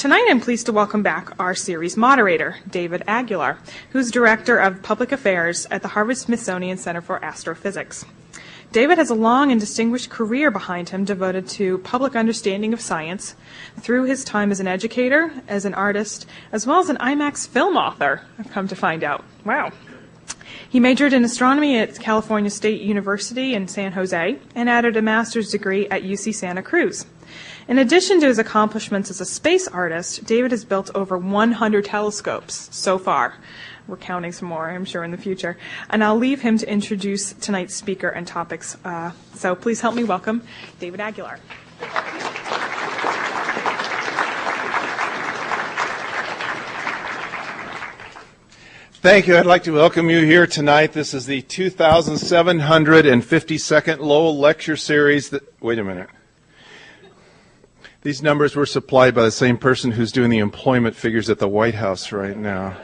Tonight I'm pleased to welcome back our series moderator, David Aguilar, who's Director of Public Affairs at the Harvard-Smithsonian Center for Astrophysics. David has a long and distinguished career behind him devoted to public understanding of science through his time as an educator, as an artist, as well as an IMAX film author, I've come to find out. Wow. He majored in astronomy at California State University in San Jose and added a master's degree at UC Santa Cruz. In addition to his accomplishments as a space artist, David has built over 100 telescopes so far. We're counting some more, I'm sure, in the future. And I'll leave him to introduce tonight's speaker and topics. So please help me welcome David Aguilar. Thank you. I'd like to welcome you here tonight. This is the 2,752nd Lowell Lecture Series. Wait a minute. These numbers were supplied by the same person who's doing the employment figures at the White House right now.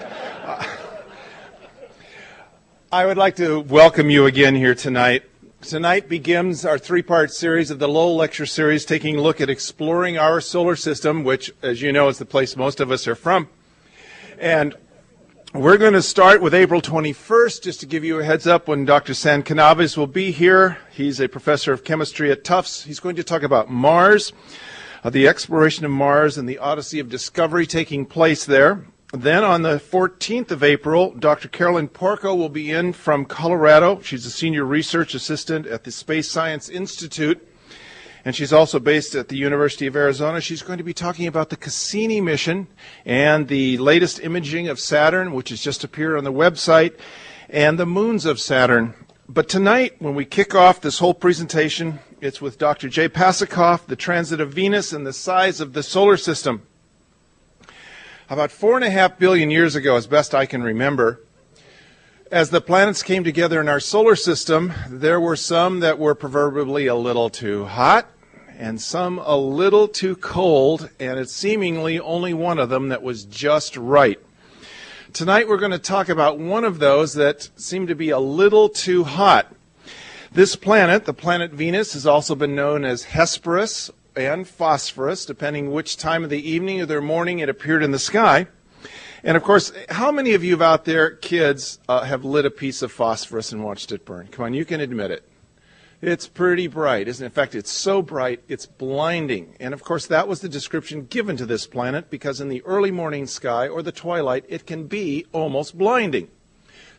I would like to welcome you again here tonight. Tonight begins our three-part series of the Lowell Lecture Series, taking a look at exploring our solar system, which, as you know, is the place most of us are from. And we're going to start with April 21st, just to give you a heads up when Dr. San Canaves will be here. He's a professor of chemistry at Tufts. He's going to talk about Mars, the exploration of Mars and the odyssey of discovery taking place there. Then on the 14th of April, Dr. Carolyn Porco will be in from Colorado. She's a senior research assistant at the Space Science Institute, and she's also based at the University of Arizona. She's going to be talking about the Cassini mission and the latest imaging of Saturn, which has just appeared on the website, and the moons of Saturn. But tonight, when we kick off this whole presentation, it's with Dr. J. Pasachoff, the transit of Venus and the size of the solar system. About 4.5 billion years ago, as best I can remember, as the planets came together in our solar system, there were some that were proverbially a little too hot and some a little too cold, and it's seemingly only one of them that was just right. Tonight we're going to talk about one of those that seemed to be a little too hot. This planet, the planet Venus, has also been known as Hesperus and Phosphorus, depending which time of the evening or the morning it appeared in the sky. And of course, how many of you out there, kids, have lit a piece of phosphorus and watched it burn? Come on, you can admit it. It's pretty bright, isn't it? In fact, it's so bright, it's blinding. And of course, that was the description given to this planet, because in the early morning sky or the twilight, it can be almost blinding.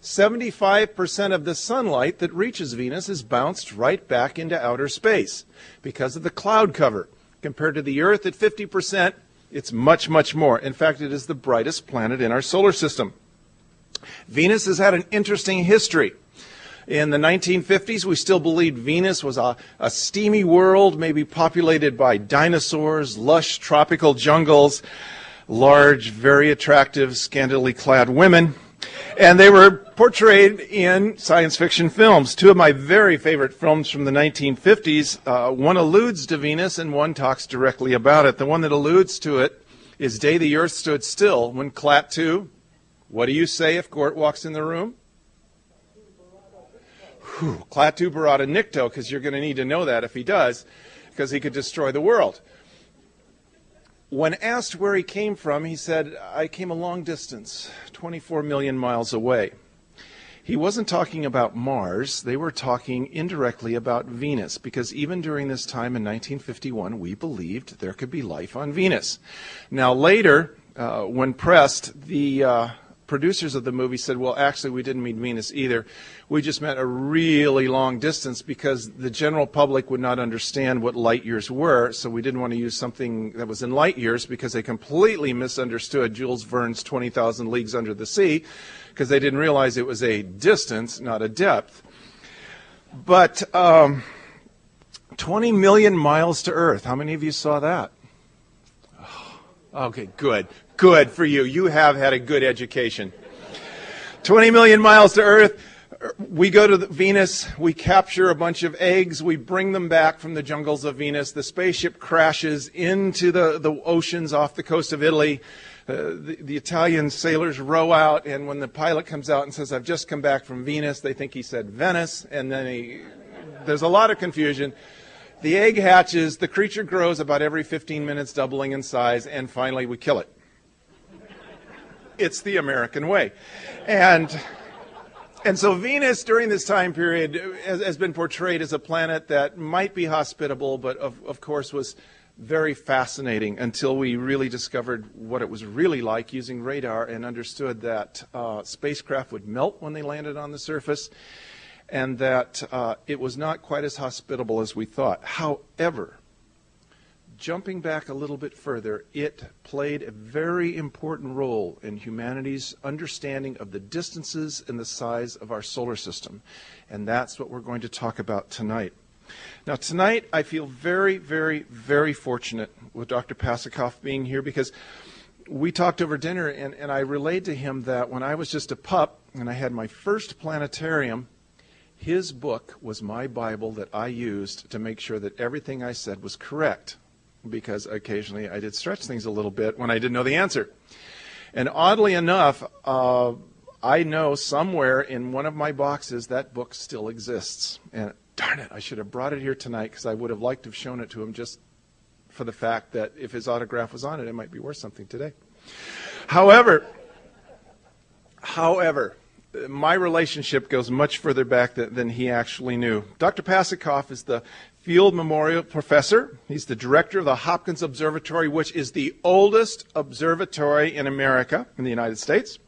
75% of the sunlight that reaches Venus is bounced right back into outer space because of the cloud cover. Compared to the Earth at 50%, it's much, much more. In fact, it is the brightest planet in our solar system. Venus has had an interesting history. In the 1950s, we still believed Venus was a steamy world, maybe populated by dinosaurs, lush tropical jungles, large, very attractive, scantily clad women. And they were portrayed in science fiction films. Two of my very favorite films from the 1950s, one alludes to Venus and one talks directly about it. The one that alludes to it is Day the Earth Stood Still, when Klaatu, what do you say if Gort walks in the room? Klaatu Barada Nikto, because you're going to need to know that if he does, because he could destroy the world. When asked where he came from, he said, I came a long distance, 24 million miles away. He wasn't talking about Mars. They were talking indirectly about Venus, because even during this time in 1951, we believed there could be life on Venus. Now later, when pressed, the producers of the movie said, well, actually, we didn't mean Venus either. We just meant a really long distance, because the general public would not understand what light years were, so we didn't want to use something that was in light years, because they completely misunderstood Jules Verne's 20,000 Leagues Under the Sea, because they didn't realize it was a distance, not a depth. But 20 million miles to Earth. How many of you saw that? Oh, okay, good. Good for you. You have had a good education. 20 million miles to Earth. We go to Venus, we capture a bunch of eggs, we bring them back from the jungles of Venus. The spaceship crashes into the oceans off the coast of Italy. The Italian sailors row out, and when the pilot comes out and says, I've just come back from Venus, they think he said Venice, and then there's a lot of confusion. The egg hatches, the creature grows about every 15 minutes, doubling in size, and finally we kill it. It's the American way. And so Venus during this time period has been portrayed as a planet that might be hospitable, but of course was very fascinating until we really discovered what it was really like using radar and understood that spacecraft would melt when they landed on the surface, and that it was not quite as hospitable as we thought. However, jumping back a little bit further, it played a very important role in humanity's understanding of the distances and the size of our solar system. And that's what we're going to talk about tonight. Now, tonight I feel very, very, very fortunate with Dr. Pasachoff being here, because we talked over dinner and I relayed to him that when I was just a pup and I had my first planetarium, his book was my Bible that I used to make sure that everything I said was correct, because occasionally I did stretch things a little bit when I didn't know the answer. And oddly enough, I know somewhere in one of my boxes that book still exists. And darn it, I should have brought it here tonight, because I would have liked to have shown it to him just for the fact that if his autograph was on it, it might be worth something today. However, my relationship goes much further back than he actually knew. Dr. Pasachoff is the Field Memorial Professor. He's the director of the Hopkins Observatory, which is the oldest observatory in America, in the United States.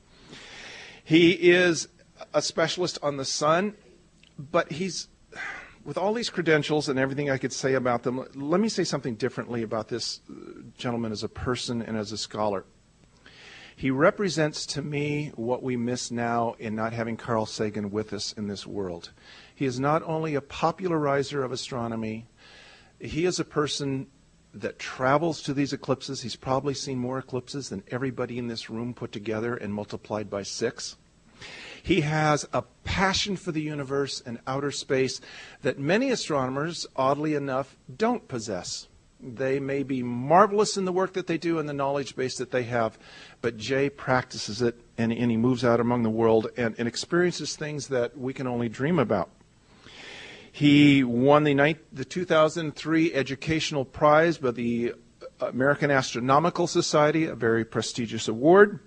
He is a specialist on the sun, but he's, with all these credentials and everything I could say about them, let me say something differently about this gentleman as a person and as a scholar. He represents to me what we miss now in not having Carl Sagan with us in this world. He is not only a popularizer of astronomy, he is a person that travels to these eclipses. He's probably seen more eclipses than everybody in this room put together and multiplied by 6. He has a passion for the universe and outer space that many astronomers, oddly enough, don't possess. They may be marvelous in the work that they do and the knowledge base that they have, but Jay practices it, and he moves out among the world and experiences things that we can only dream about. He won the 2003 Educational Prize by the American Astronomical Society, a very prestigious award.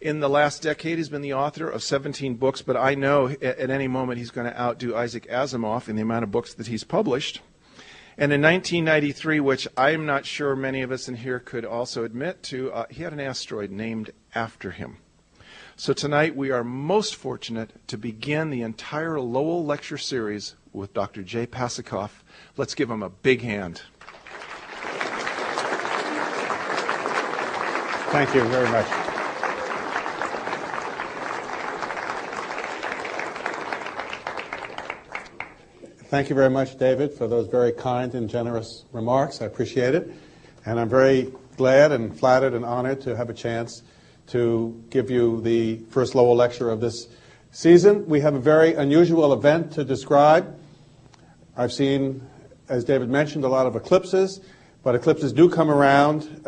In the last decade, he's been the author of 17 books, but I know at any moment he's going to outdo Isaac Asimov in the amount of books that he's published. And in 1993, which I'm not sure many of us in here could also admit to, he had an asteroid named after him. So tonight we are most fortunate to begin the entire Lowell Lecture Series with Dr. Jay Pasachoff. Let's give him a big hand. Thank you very much. Thank you very much, David, for those very kind and generous remarks. I appreciate it. And I'm very glad and flattered and honored to have a chance to give you the first Lowell lecture of this season. We have a very unusual event to describe. I've seen, as David mentioned, a lot of eclipses, but eclipses do come around.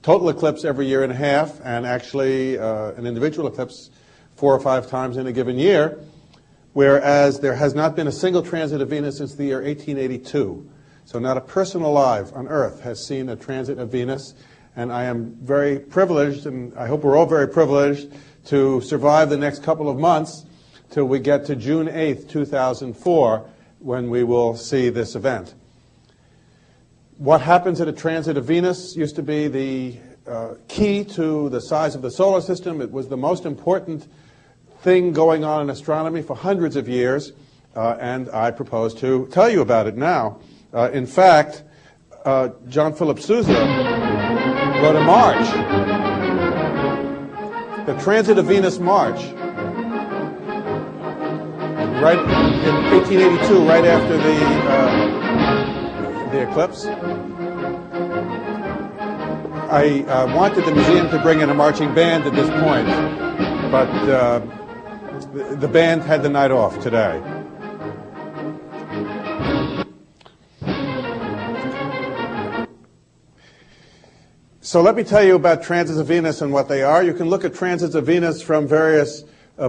Total eclipse every year and a half, and actually an individual eclipse 4 or 5 times in a given year. Whereas there has not been a single transit of Venus since the year 1882. So not a person alive on Earth has seen a transit of Venus. And I am very privileged, and I hope we're all very privileged, to survive the next couple of months till we get to June 8th, 2004, when we will see this event. What happens at a transit of Venus used to be the key to the size of the solar system. It was the most important thing going on in astronomy for hundreds of years, and I propose to tell you about it now. In fact, John Philip Sousa wrote a march, the Transit of Venus March, right in 1882, right after the eclipse. I wanted the museum to bring in a marching band at this point, but the band had the night off today. So let me tell you about transits of Venus and what they are. You can look at transits of Venus from various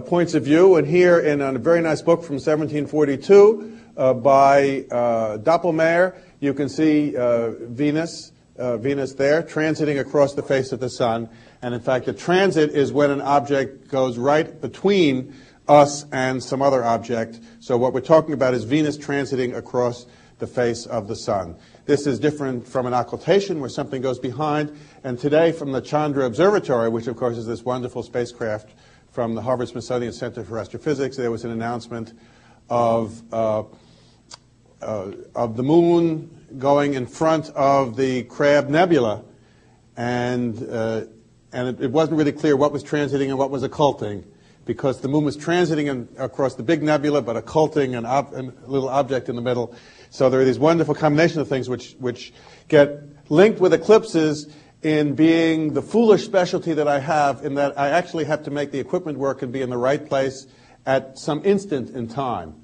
points of view. And here in a very nice book from 1742 by Doppelmayr, you can see Venus there transiting across the face of the sun. And in fact, the transit is when an object goes right between us and some other object. So what we're talking about is Venus transiting across the face of the sun. This is different from an occultation where something goes behind. And today from the Chandra Observatory, which of course is this wonderful spacecraft from the Harvard-Smithsonian Center for Astrophysics, there was an announcement of the moon going in front of the Crab Nebula, and it wasn't really clear what was transiting and what was occulting, because the moon was transiting across the big nebula, but occulting a little object in the middle. So there are these wonderful combination of things which get linked with eclipses in being the foolish specialty that I have, in that I actually have to make the equipment work and be in the right place at some instant in time.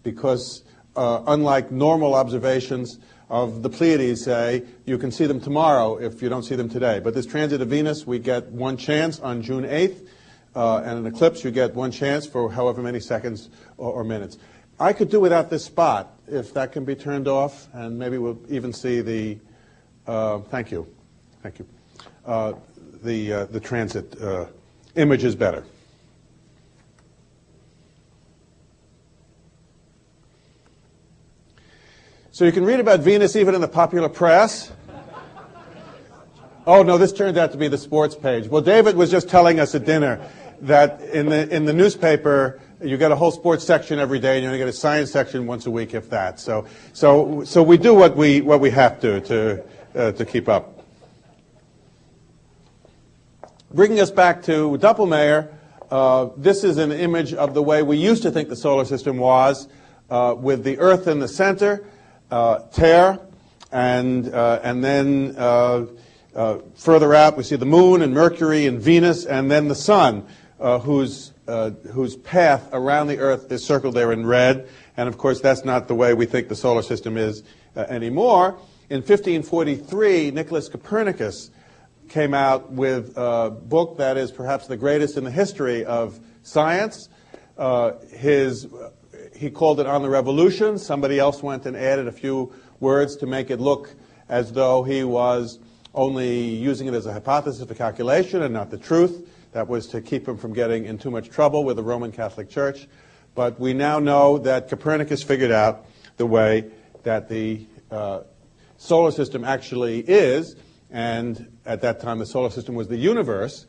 Because unlike normal observations of the Pleiades, say, you can see them tomorrow if you don't see them today. But this transit of Venus, we get one chance on June 8th, and an eclipse, you get one chance for however many seconds or minutes. I could do without this spot, if that can be turned off, and maybe we'll even see the, thank you, the transit image is better. So you can read about Venus even in the popular press. Oh, no, this turned out to be the sports page. Well, David was just telling us at dinner that in the newspaper, you get a whole sports section every day, and you only get a science section once a week, if that. So we do what we have to keep up. Bringing us back to Doppelmayr, this is an image of the way we used to think the solar system was, with the Earth in the center, Terre, and then further out we see the Moon and Mercury and Venus, and then the Sun, whose path around the Earth is circled there in red. And of course, that's not the way we think the solar system is anymore. In 1543, Nicholas Copernicus came out with a book that is perhaps the greatest in the history of science. He called it On the Revolution. Somebody else went and added a few words to make it look as though he was only using it as a hypothesis for calculation and not the truth. That was to keep him from getting in too much trouble with the Roman Catholic Church. But we now know that Copernicus figured out the way that the solar system actually is. And at that time, the solar system was the universe.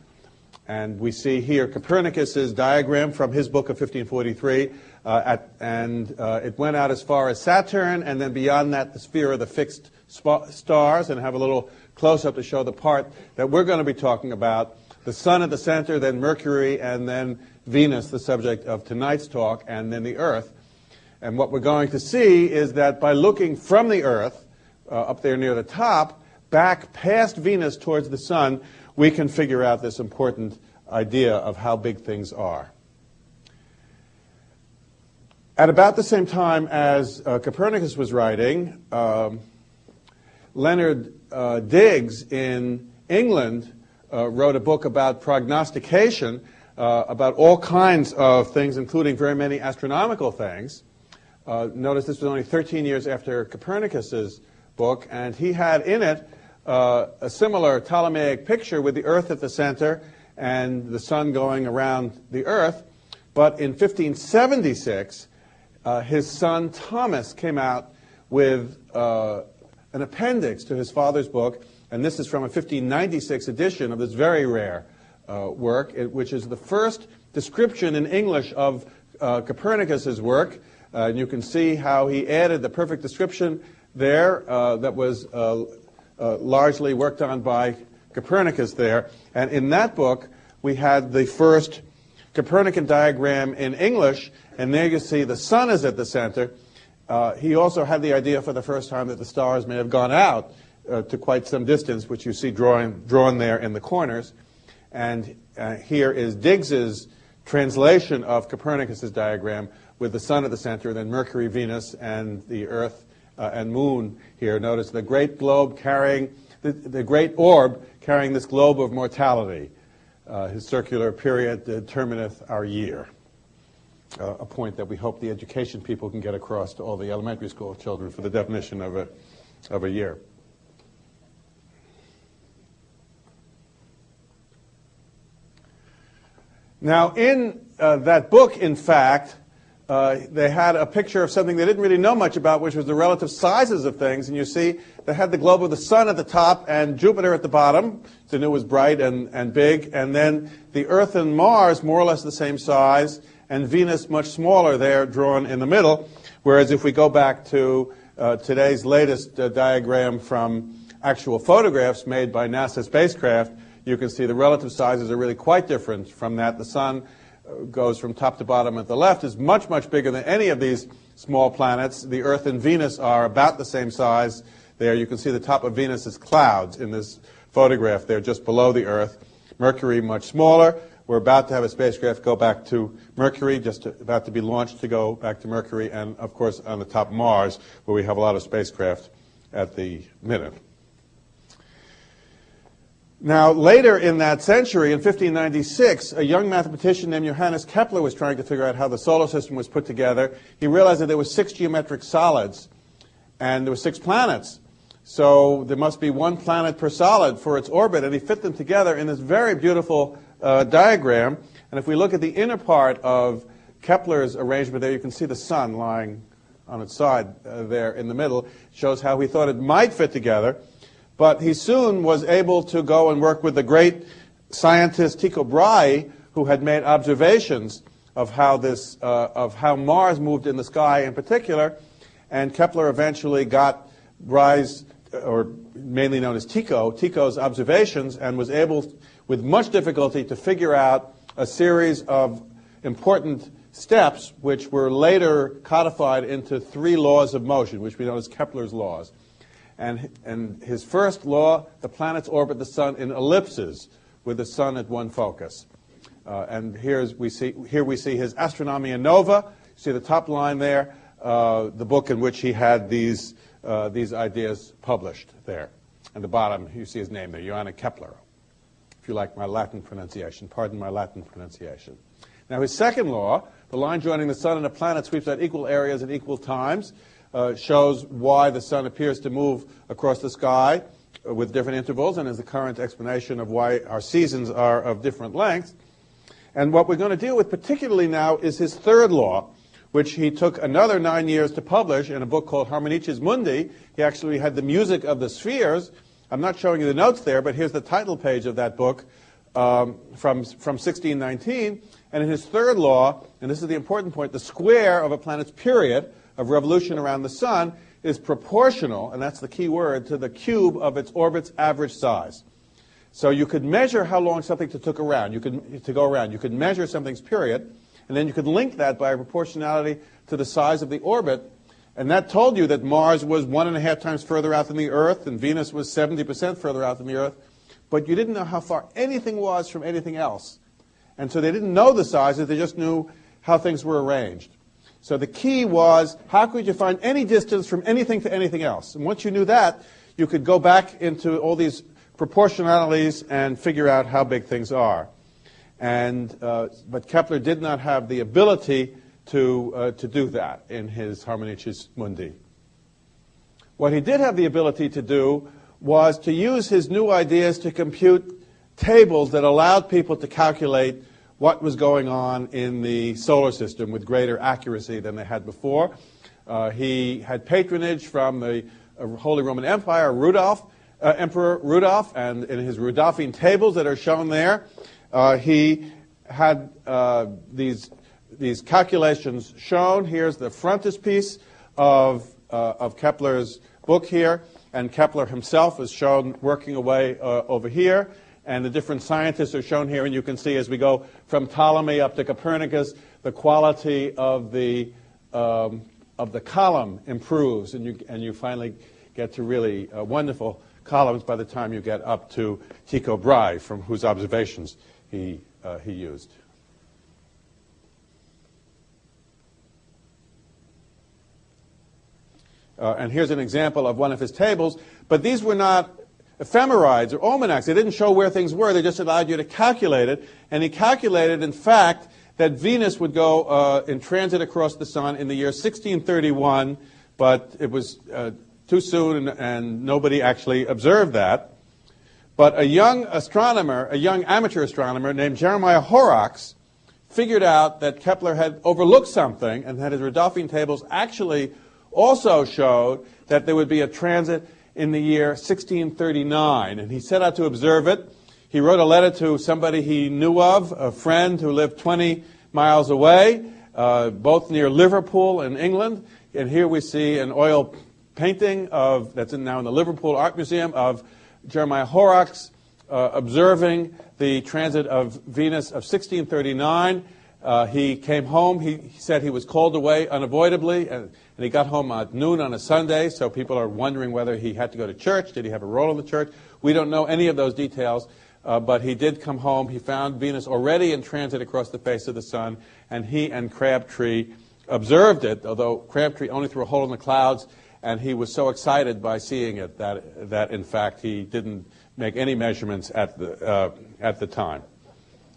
And we see here Copernicus's diagram from his book of 1543. It went out as far as Saturn, and then beyond that, the sphere of the fixed stars. And I have a little close-up to show the part that we're going to be talking about. The Sun at the center, then Mercury, and then Venus, the subject of tonight's talk, and then the Earth. And what we're going to see is that by looking from the Earth, up there near the top, back past Venus towards the Sun, we can figure out this important idea of how big things are. At about the same time as Copernicus was writing, Leonard Digges in England wrote a book about prognostication, about all kinds of things, including very many astronomical things. Notice this was only 13 years after Copernicus's book, and he had in it a similar Ptolemaic picture with the Earth at the center and the Sun going around the Earth. But in 1576, his son Thomas came out with an appendix to his father's book, and this is from a 1596 edition of this very rare work, which is the first description in English of Copernicus's work. And you can see how he added the perfect description there that was largely worked on by Copernicus there. And in that book, we had the first Copernican diagram in English, and there you see the Sun is at the center. He also had the idea for the first time that the stars may have gone out to quite some distance, which you see drawn there in the corners. And here is Digges's translation of Copernicus's diagram with the Sun at the center, then Mercury, Venus, and the Earth and Moon here. Notice the great globe carrying, the great orb carrying this globe of mortality. His circular period determineth our year. a point that we hope the education people can get across to all the elementary school children for the definition of a year. Now, in that book, in fact, they had a picture of something they didn't really know much about, which was the relative sizes of things. And you see, they had the globe of the sun at the top and Jupiter at the bottom. So they knew it was bright and big. And then the Earth and Mars, more or less the same size, and Venus much smaller there, drawn in the middle. Whereas if we go back to today's latest diagram from actual photographs made by NASA spacecraft, you can see the relative sizes are really quite different from that. The sun goes from top to bottom at the left, is much, much bigger than any of these small planets. The Earth and Venus are about the same size there. You can see the top of Venus is clouds in this photograph there just below the Earth. Mercury much smaller. We're about to have a spacecraft go back to Mercury, about to be launched to go back to Mercury, and of course on the top Mars, where we have a lot of spacecraft at the minute. Now, later in that century, in 1596, a young mathematician named Johannes Kepler was trying to figure out how the solar system was put together. He realized that there were 6 geometric solids, and there were 6 planets. So there must be 1 planet per solid for its orbit, and he fit them together in this very beautiful diagram. And if we look at the inner part of Kepler's arrangement there, you can see the sun lying on its side there in the middle. It shows how he thought it might fit together. But he soon was able to go and work with the great scientist Tycho Brahe, who had made observations of how Mars moved in the sky in particular. And Kepler eventually got Brahe's, or mainly known as Tycho's observations, and was able, with much difficulty, to figure out a series of important steps which were later codified into 3 laws of motion, which we know as Kepler's laws. And his first law, the planets orbit the sun in ellipses with the sun at one focus. And here we see his Astronomia Nova. You see the top line there, the book in which he had these ideas published there. And the bottom, you see his name there, Johannes Kepler, if you like my Latin pronunciation. Pardon my Latin pronunciation. Now his second law, the line joining the sun and a planet sweeps out equal areas at equal times, shows why the sun appears to move across the sky with different intervals, and is the current explanation of why our seasons are of different lengths. And what we're going to deal with particularly now is his third law, which he took another 9 years to publish in a book called Harmonices Mundi. He actually had the music of the spheres. I'm not showing you the notes there, but here's the title page of that book from 1619. And in his third law, and this is the important point, the square of a planet's period of revolution around the sun is proportional, and that's the key word, to the cube of its orbit's average size. So you could measure how long something to go around. You could measure something's period, and then you could link that by proportionality to the size of the orbit. And that told you that Mars was 1.5 times further out than the Earth, and Venus was 70% further out than the Earth. But you didn't know how far anything was from anything else. And so they didn't know the sizes, they just knew how things were arranged. So the key was, how could you find any distance from anything to anything else? And once you knew that, you could go back into all these proportionalities and figure out how big things are. And but Kepler did not have the ability to do that in his Harmonices Mundi. What he did have the ability to do was to use his new ideas to compute tables that allowed people to calculate what was going on in the solar system with greater accuracy than they had before. He had patronage from the Holy Roman Empire, Emperor Rudolph, and in his Rudolphine tables that are shown there, he had these calculations shown. Here's the frontispiece of Kepler's book here, and Kepler himself is shown working away over here. And the different scientists are shown here, and you can see as we go from Ptolemy up to Copernicus, the quality of the column improves, and you finally get to really wonderful columns by the time you get up to Tycho Brahe, from whose observations he used. And here's an example of one of his tables, but these were not ephemerides or almanacs. They didn't show where things were. They just allowed you to calculate it. And he calculated, in fact, that Venus would go in transit across the sun in the year 1631, but it was too soon and nobody actually observed that. But a young astronomer, a young amateur astronomer named Jeremiah Horrocks, figured out that Kepler had overlooked something and that his Rudolphine tables actually also showed that there would be a transit in the year 1639. And he set out to observe it. He wrote a letter to somebody he knew of, a friend who lived 20 miles away, both near Liverpool in England. And here we see an oil painting that's now in the Liverpool Art Museum of Jeremiah Horrocks observing the transit of Venus of 1639. He came home. He said he was called away unavoidably, and he got home at noon on a Sunday, so people are wondering whether he had to go to church. Did he have a role in the church? We don't know any of those details, but he did come home. He found Venus already in transit across the face of the sun, and he and Crabtree observed it, although Crabtree only threw a hole in the clouds, and he was so excited by seeing it that in fact, he didn't make any measurements at the time.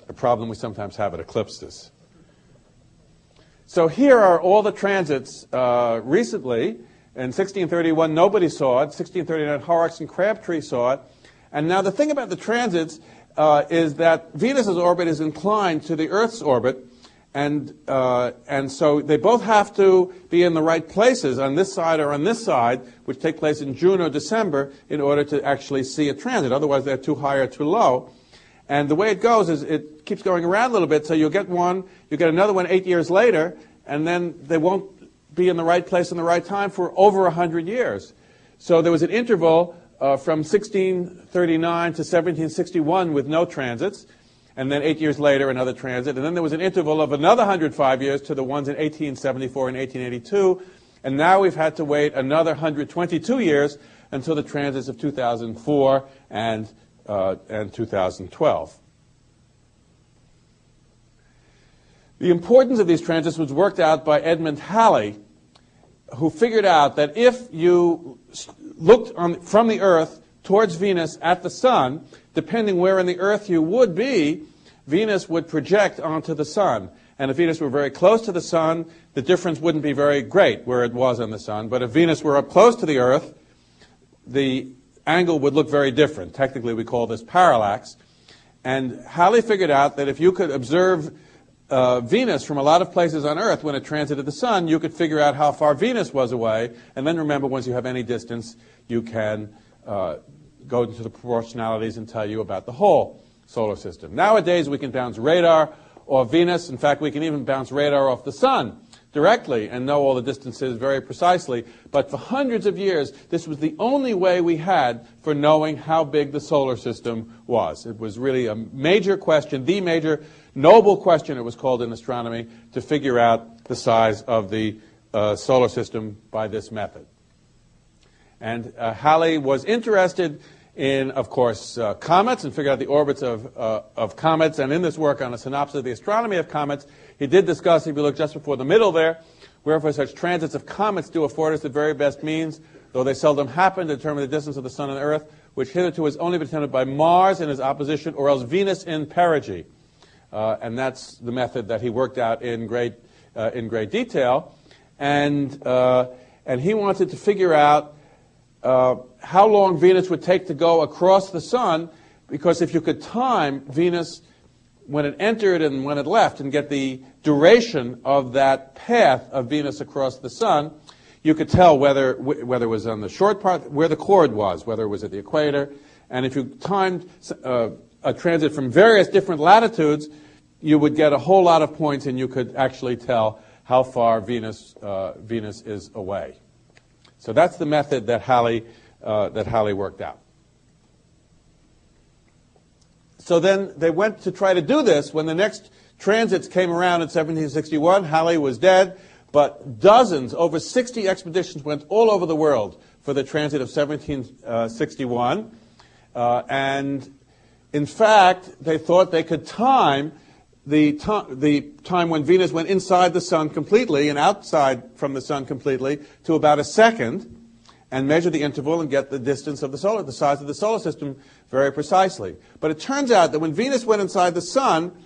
A problem we sometimes have at eclipses. So here are all the transits recently. In 1631, nobody saw it. 1639, Horrocks and Crabtree saw it. And now the thing about the transits is that Venus's orbit is inclined to the Earth's orbit, and so they both have to be in the right places on this side or on this side, which take place in June or December, in order to actually see a transit. Otherwise, they're too high or too low. And the way it goes is it keeps going around a little bit, so you'll get one, you get another one 8 years later, and then they won't be in the right place in the right time for over 100 years. So there was an interval from 1639 to 1761 with no transits, and then 8 years later another transit, and then there was an interval of another 105 years to the ones in 1874 and 1882, and now we've had to wait another 122 years until the transits of 2004 and 2012. The importance of these transits was worked out by Edmund Halley, who figured out that if you looked from the Earth towards Venus at the sun, depending where in the Earth you would be, Venus would project onto the sun. And if Venus were very close to the sun, the difference wouldn't be very great where it was on the sun. But if Venus were up close to the Earth, the angle would look very different. Technically, we call this parallax. And Halley figured out that if you could observe Venus from a lot of places on Earth when it transited the sun, you could figure out how far Venus was away. And then remember, once you have any distance, you can go into the proportionalities and tell you about the whole solar system. Nowadays, we can bounce radar off Venus. In fact, we can even bounce radar off the sun directly and know all the distances very precisely. But for hundreds of years, this was the only way we had for knowing how big the solar system was. It was really a major question, the major noble question, it was called in astronomy, to figure out the size of the solar system by this method. And Halley was interested in, of course, comets, and figured out the orbits of comets. And in this work on a synopsis of the astronomy of comets, he did discuss, if you look just before the middle there, wherefore such transits of comets do afford us the very best means, though they seldom happen, to determine the distance of the sun and the Earth, which hitherto has only been attempted by Mars in his opposition, or else Venus in perigee. And that's the method that he worked out in great detail. And he wanted to figure out how long Venus would take to go across the sun, because if you could time Venus when it entered and when it left and get the duration of that path of Venus across the sun, you could tell whether it was on the short part, where the chord was, whether it was at the equator. And if you timed a transit from various different latitudes, you would get a whole lot of points, and you could actually tell how far Venus is away. So that's the method that Halley worked out. So then they went to try to do this. When the next transits came around in 1761, Halley was dead, but dozens, over 60 expeditions went all over the world for the transit of 1761. And in fact, they thought they could time the time when Venus went inside the sun completely and outside from the sun completely to about a second, and measure the interval and get the distance of the size of the solar system very precisely. But it turns out that when Venus went inside the sun,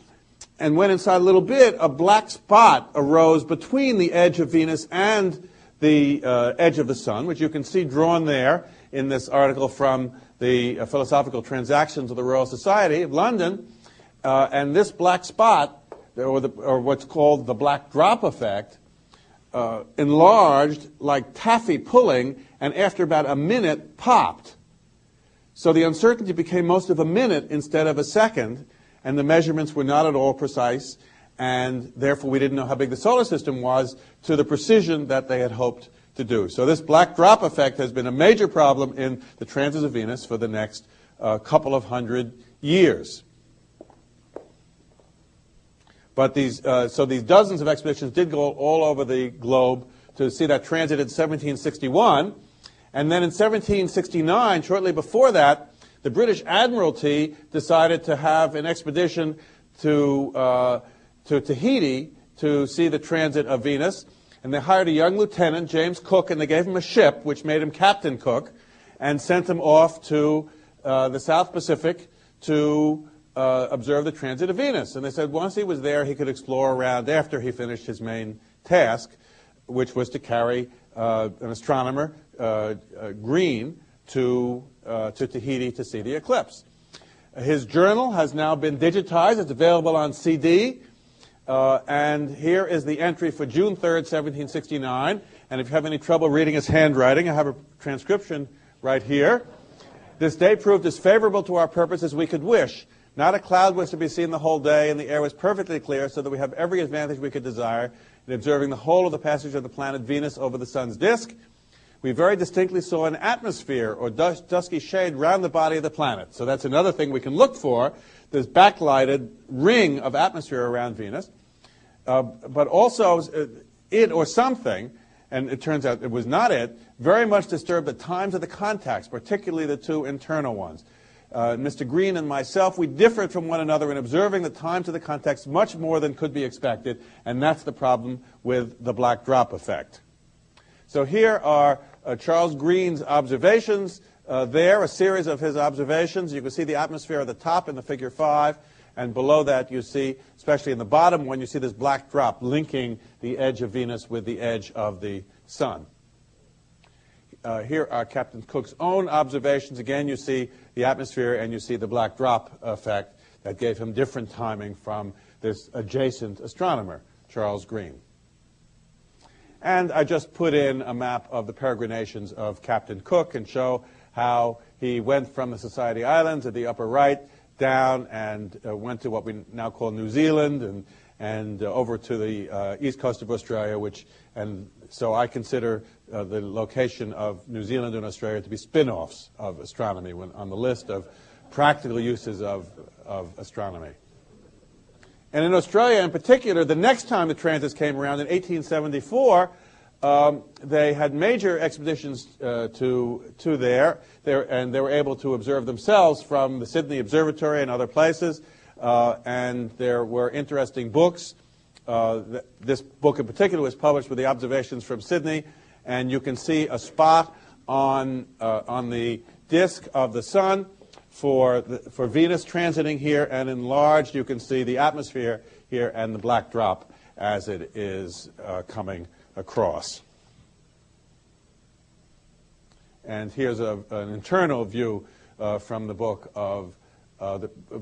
and went inside a little bit, a black spot arose between the edge of Venus and the edge of the Sun, which you can see drawn there in this article from the Philosophical Transactions of the Royal Society of London. And this black spot, or what's called the black drop effect, enlarged like taffy pulling, and after about a minute popped. So the uncertainty became most of a minute instead of a second, and the measurements were not at all precise, and therefore we didn't know how big the solar system was to the precision that they had hoped to do. So this black drop effect has been a major problem in the transits of Venus for the next couple of hundred years. But these dozens of expeditions did go all over the globe to see that transit in 1761. And then in 1769, shortly before that, the British Admiralty decided to have an expedition to Tahiti to see the transit of Venus. And they hired a young lieutenant, James Cook, and they gave him a ship, which made him Captain Cook, and sent him off to the South Pacific to observe the transit of Venus. And they said once he was there, he could explore around after he finished his main task, which was to carry an astronomer, Green, to Tahiti to see the eclipse. His journal has now been digitized. It's available on CD. And here is the entry for June 3rd, 1769. And if you have any trouble reading his handwriting, I have a transcription right here. This day proved as favorable to our purpose as we could wish. Not a cloud was to be seen the whole day, and the air was perfectly clear, so that we have every advantage we could desire in observing the whole of the passage of the planet Venus over the sun's disk. We very distinctly saw an atmosphere, or dusky shade, round the body of the planet. So that's another thing we can look for, this backlighted ring of atmosphere around Venus. But also it or something, and it turns out it was not it, very much disturbed the times of the contacts, particularly the two internal ones. Mr. Green and myself, we differed from one another in observing the times of the contacts much more than could be expected, and that's the problem with the black drop effect. So here are Charles Green's observations. There, a series of his observations. You can see the atmosphere at the top in the figure 5, and below that you see, especially in the bottom one, you see this black drop linking the edge of Venus with the edge of the Sun. Here are Captain Cook's own observations. Again, you see the atmosphere and you see the black drop effect that gave him different timing from this adjacent astronomer, Charles Green. And I just put in a map of the peregrinations of Captain Cook and show how he went from the Society Islands at the upper right down and went to what we now call New Zealand and over to the east coast of Australia, and so I consider the location of New Zealand and Australia to be spin-offs of astronomy on the list of practical uses of astronomy. And in Australia in particular, the next time the transits came around in 1874, they had major expeditions to there, and they were able to observe themselves from the Sydney Observatory and other places. And there were interesting books. This book in particular was published with the observations from Sydney, and you can see a spot on the disk of the Sun for Venus transiting here, and enlarged you can see the atmosphere here and the black drop as it is coming across. And here's an internal view from the book of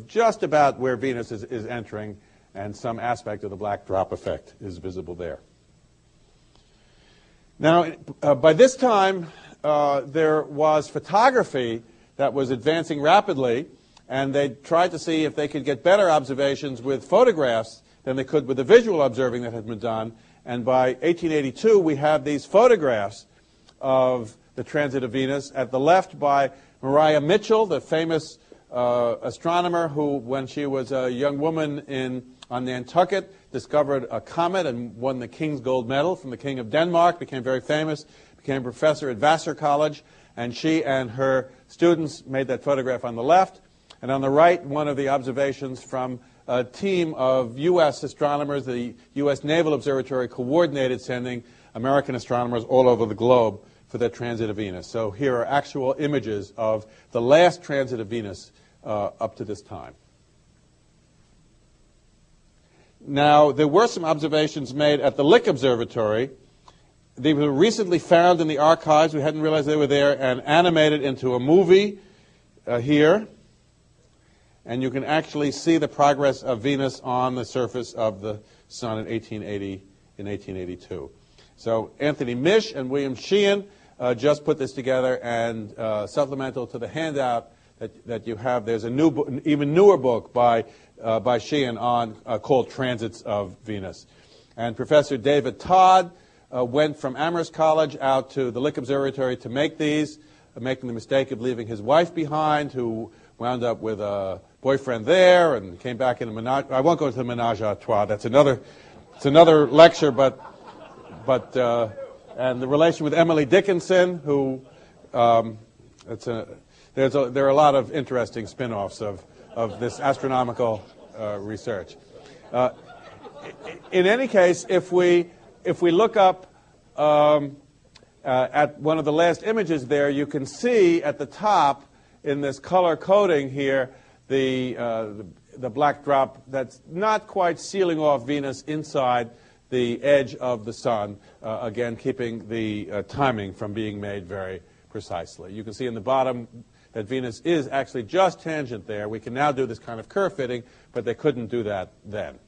just about where Venus is entering, and some aspect of the black drop effect is visible there. Now, by this time, there was photography that was advancing rapidly, and they tried to see if they could get better observations with photographs than they could with the visual observing that had been done. And by 1882, we have these photographs of the transit of Venus. At the left by Mariah Mitchell, the famous astronomer who, when she was a young woman on Nantucket, discovered a comet and won the King's Gold Medal from the King of Denmark, became very famous, became a professor at Vassar College, and she and her students made that photograph on the left. And on the right, one of the observations from a team of U.S. astronomers. The U.S. Naval Observatory coordinated sending American astronomers all over the globe for the transit of Venus. So here are actual images of the last transit of Venus up to this time. Now, there were some observations made at the Lick Observatory. They were recently found in the archives. We hadn't realized they were there, and animated into a movie here. And you can actually see the progress of Venus on the surface of the Sun in 1882. So Anthony Misch and William Sheehan just put this together, and supplemental to the handout that you have, there's an even newer book by Sheehan called Transits of Venus. And Professor David Todd went from Amherst College out to the Lick Observatory to make these, making the mistake of leaving his wife behind, who wound up with a boyfriend there and came back in a menage. I won't go into the menage a trois. It's another lecture, but and the relation with Emily Dickinson, who there are a lot of interesting spin-offs of this astronomical research. In any case, if we look up at one of the last images there, you can see at the top in this color coding here the black drop that's not quite sealing off Venus inside the edge of the Sun, again keeping the timing from being made very precisely. You can see in the bottom that Venus is actually just tangent there. We can now do this kind of curve fitting, but they couldn't do that then.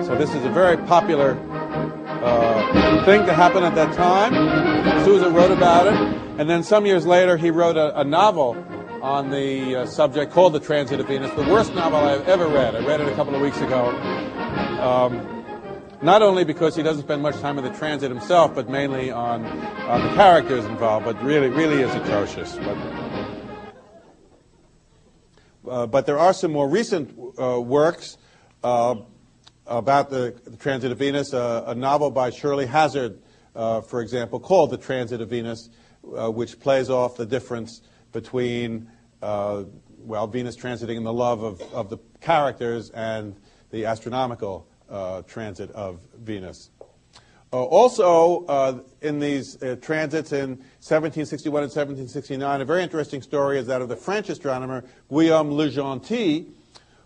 So this is a very popular thing to happen at that time. Sousa wrote about it, and then some years later he wrote a novel on the subject called The Transit of Venus, the worst novel I've ever read. I read it a couple of weeks ago. Not only because he doesn't spend much time in the transit himself, but mainly on the characters involved, but really is atrocious. But there are some more recent works about the transit of Venus, a novel by Shirley Hazard, for example, called The Transit of Venus, which plays off the difference between, Venus transiting in the love of the characters and the astronomical transit of Venus. Also, in these transits in 1761 and 1769, a very interesting story is that of the French astronomer Guillaume Le Gentil,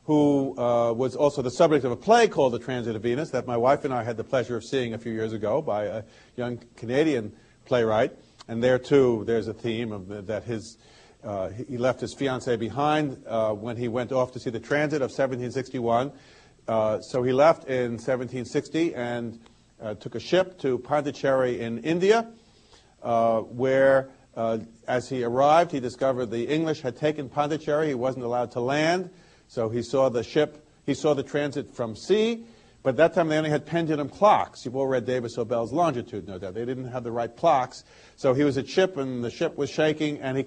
who was also the subject of a play called The Transit of Venus that my wife and I had the pleasure of seeing a few years ago by a young Canadian playwright. And there, too, there's a theme of that he left his fiancée behind when he went off to see the transit of 1761. So he left in 1760 and took a ship to Pondicherry in India, where, as he arrived, he discovered the English had taken Pondicherry. He wasn't allowed to land. So he saw the transit from sea, but at that time they only had pendulum clocks. You've all read Davis O'Bell's Longitude, no doubt. They didn't have the right clocks. So he was at ship, and the ship was shaking, and he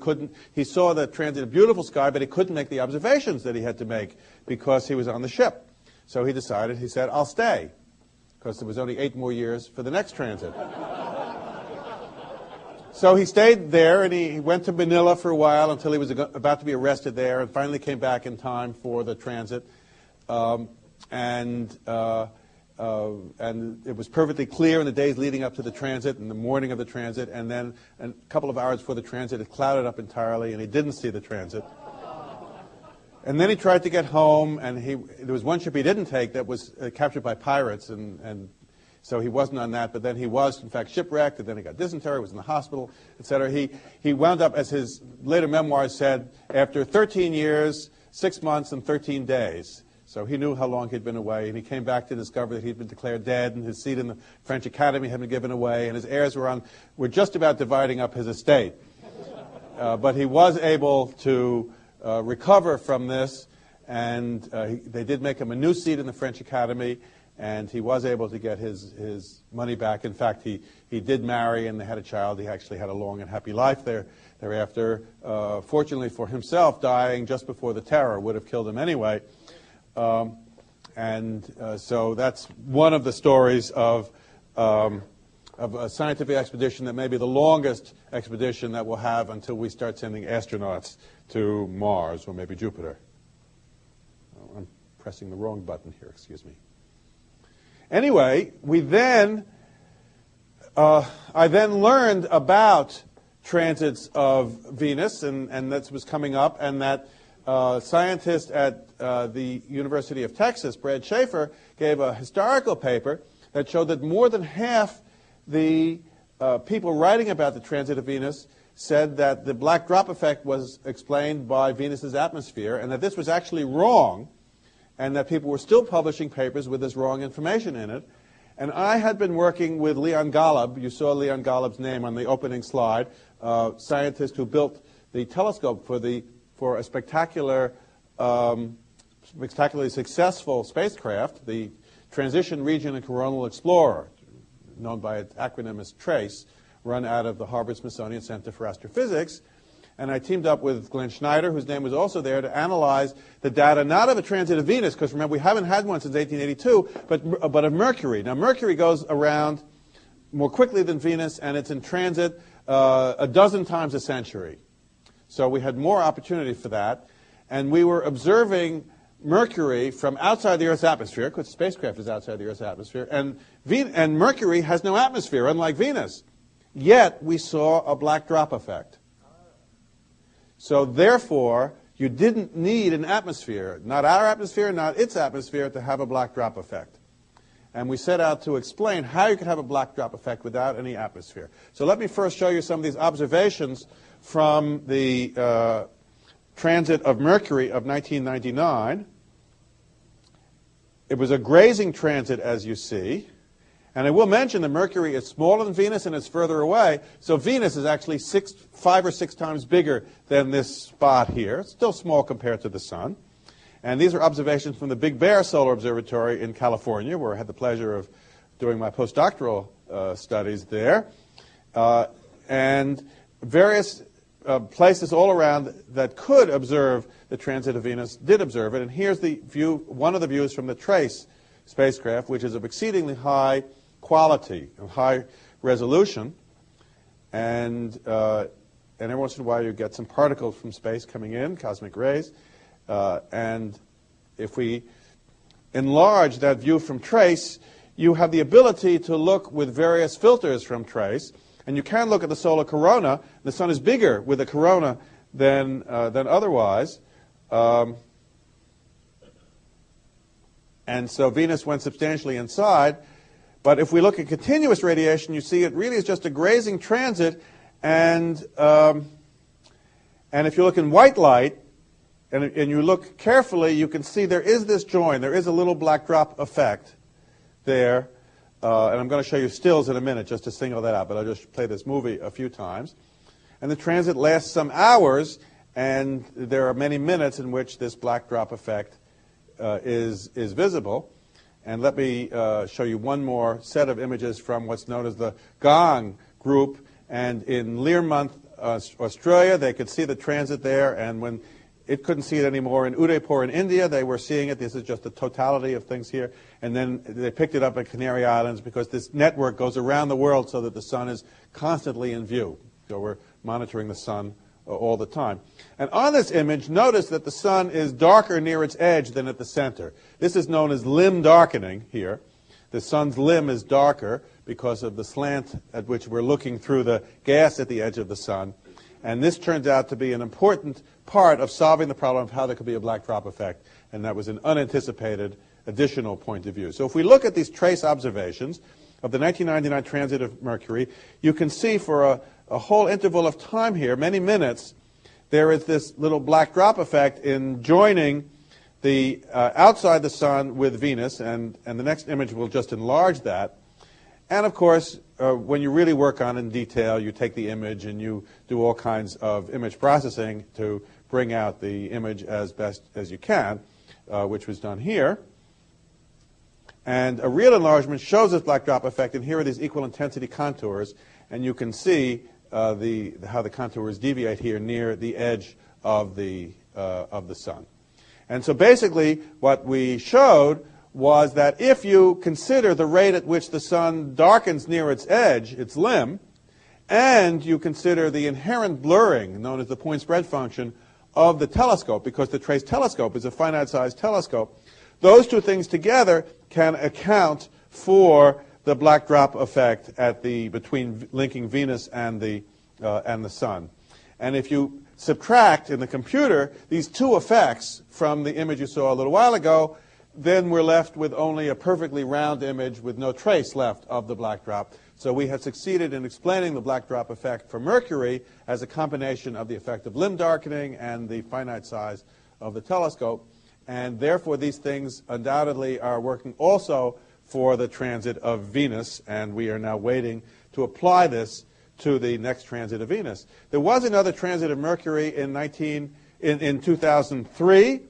saw the transit, a beautiful sky, but he couldn't make the observations that he had to make because he was on the ship. So he said, I'll stay, because there was only 8 more years for the next transit. So he stayed there, and he went to Manila for a while until he was about to be arrested there, and finally came back in time for the transit. And it was perfectly clear in the days leading up to the transit and the morning of the transit, and then a couple of hours before the transit, it clouded up entirely, and he didn't see the transit. And then he tried to get home, and there was one ship he didn't take that was captured by pirates, and so he wasn't on that, but then he was, in fact, shipwrecked, and then he got dysentery, was in the hospital, etc. He wound up, as his later memoirs said, after 13 years, 6 months, and 13 days. So he knew how long he'd been away, and he came back to discover that he'd been declared dead, and his seat in the French Academy had been given away, and his heirs were just about dividing up his estate. But he was able to recover from this, and they did make him a new seat in the French Academy, and he was able to get his money back. In fact, he did marry, and they had a child. He actually had a long and happy life thereafter. Fortunately for himself, dying just before the terror would have killed him anyway. So that's one of the stories of a scientific expedition that may be the longest expedition that we'll have until we start sending astronauts to Mars or maybe Jupiter. I'm pressing the wrong button here, excuse me. Anyway, I then learned about transits of Venus, and that was coming up, and that scientist at the University of Texas, Brad Schaefer, gave a historical paper that showed that more than half the people writing about the transit of Venus said that the black drop effect was explained by Venus's atmosphere, and that this was actually wrong, and that people were still publishing papers with this wrong information in it. And I had been working with Leon Golub. You saw Leon Golub's name on the opening slide, scientist who built the telescope for a spectacularly successful spacecraft, the Transition Region and Coronal Explorer, known by its acronym as TRACE, run out of the Harvard-Smithsonian Center for Astrophysics. And I teamed up with Glenn Schneider, whose name was also there, to analyze the data, not of a transit of Venus, because remember, we haven't had one since 1882, but of Mercury. Now, Mercury goes around more quickly than Venus, and it's in transit a dozen times a century. So we had more opportunity for that. And we were observing Mercury from outside the Earth's atmosphere, because the spacecraft is outside the Earth's atmosphere, and Mercury has no atmosphere, unlike Venus. Yet, we saw a black drop effect. So therefore, you didn't need an atmosphere, not our atmosphere, not its atmosphere, to have a black drop effect. And we set out to explain how you could have a black drop effect without any atmosphere. So let me first show you some of these observations from the transit of Mercury of 1999. It was a grazing transit, as you see. And I will mention that Mercury is smaller than Venus and it's further away. So Venus is actually 5 or 6 times bigger than this spot here. It's still small compared to the Sun. And these are observations from the Big Bear Solar Observatory in California, where I had the pleasure of doing my postdoctoral studies there. And various places all around that could observe the transit of Venus did observe it. And here's the view, one of the views from the TRACE spacecraft, which is of exceedingly high quality, of high resolution. And every once in a while you get some particles from space coming in, cosmic rays. And if we enlarge that view from TRACE, you have the ability to look with various filters from TRACE. And you can look at the solar corona. The Sun is bigger with a corona than otherwise. And so Venus went substantially inside. But if we look at continuous radiation, you see it really is just a grazing transit. And if you look in white light, and you look carefully, you can see there is this join. There is a little black drop effect there. And I'm going to show you stills in a minute just to single that out, but I'll just play this movie a few times. And the transit lasts some hours, and there are many minutes in which this black drop effect is visible. And let me show you one more set of images from what's known as the Gong group. And in Learmonth, Australia, they could see the transit there, and when it couldn't see it anymore in Udaipur in India, they were seeing it. This is just the totality of things here. And then they picked it up at Canary Islands because this network goes around the world so that the Sun is constantly in view. So we're monitoring the Sun all the time. And on this image, notice that the Sun is darker near its edge than at the center. This is known as limb darkening here. The Sun's limb is darker because of the slant at which we're looking through the gas at the edge of the Sun. And this turns out to be an important part of solving the problem of how there could be a black drop effect. And that was an unanticipated additional point of view. So if we look at these trace observations of the 1999 transit of Mercury, you can see for a whole interval of time here, many minutes, there is this little black drop effect in joining the outside the Sun with Venus. And the next image will just enlarge that. And of course, when you really work on it in detail, you take the image and you do all kinds of image processing to bring out the image as best as you can, which was done here. And a real enlargement shows this black drop effect, and here are these equal intensity contours, and you can see how the contours deviate here near the edge of the Sun. And so basically what we showed was that if you consider the rate at which the Sun darkens near its edge, its limb, and you consider the inherent blurring, known as the point spread function, of the telescope, because the TRACE telescope is a finite-sized telescope, those two things together can account for the black drop effect between linking Venus and the Sun. And if you subtract in the computer these two effects from the image you saw a little while ago, then we're left with only a perfectly round image with no trace left of the black drop. So we have succeeded in explaining the black drop effect for Mercury as a combination of the effect of limb darkening and the finite size of the telescope. And therefore, these things undoubtedly are working also for the transit of Venus, and we are now waiting to apply this to the next transit of Venus. There was another transit of Mercury in 2003.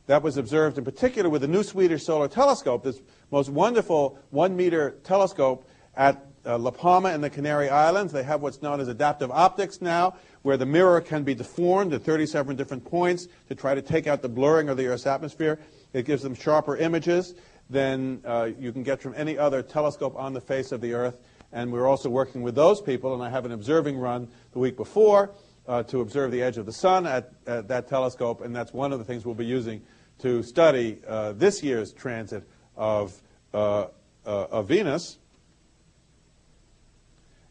That was observed in particular with the new Swedish solar telescope, this most wonderful 1-meter telescope at La Palma in the Canary Islands. They have what's known as adaptive optics now, where the mirror can be deformed at 37 different points to try to take out the blurring of the Earth's atmosphere. It gives them sharper images than you can get from any other telescope on the face of the Earth. And we're also working with those people, and I have an observing run the week before to observe the edge of the Sun at that telescope, and that's one of the things we'll be using to study this year's transit of Venus.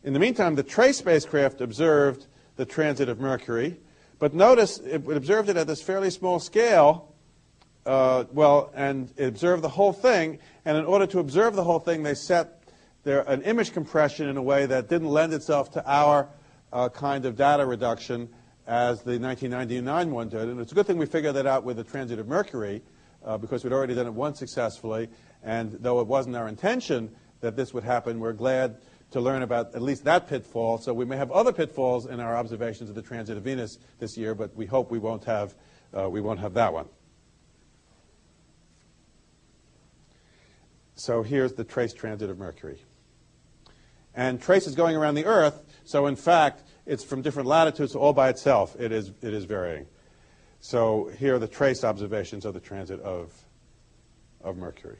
In the meantime, the TRACE spacecraft observed the transit of Mercury, but notice it observed it at this fairly small scale, and it observed the whole thing, and in order to observe the whole thing, they set an image compression in a way that didn't lend itself to our kind of data reduction as the 1999 one did. And it's a good thing we figured that out with the transit of Mercury, because we'd already done it once successfully, and though it wasn't our intention that this would happen, we're glad to learn about at least that pitfall. So we may have other pitfalls in our observations of the transit of Venus this year, but we hope we won't have that one. So here's the TRACE transit of Mercury. And TRACE is going around the Earth, so in fact, it's from different latitudes, so all by itself, it is varying. So here are the TRACE observations of the transit of Mercury.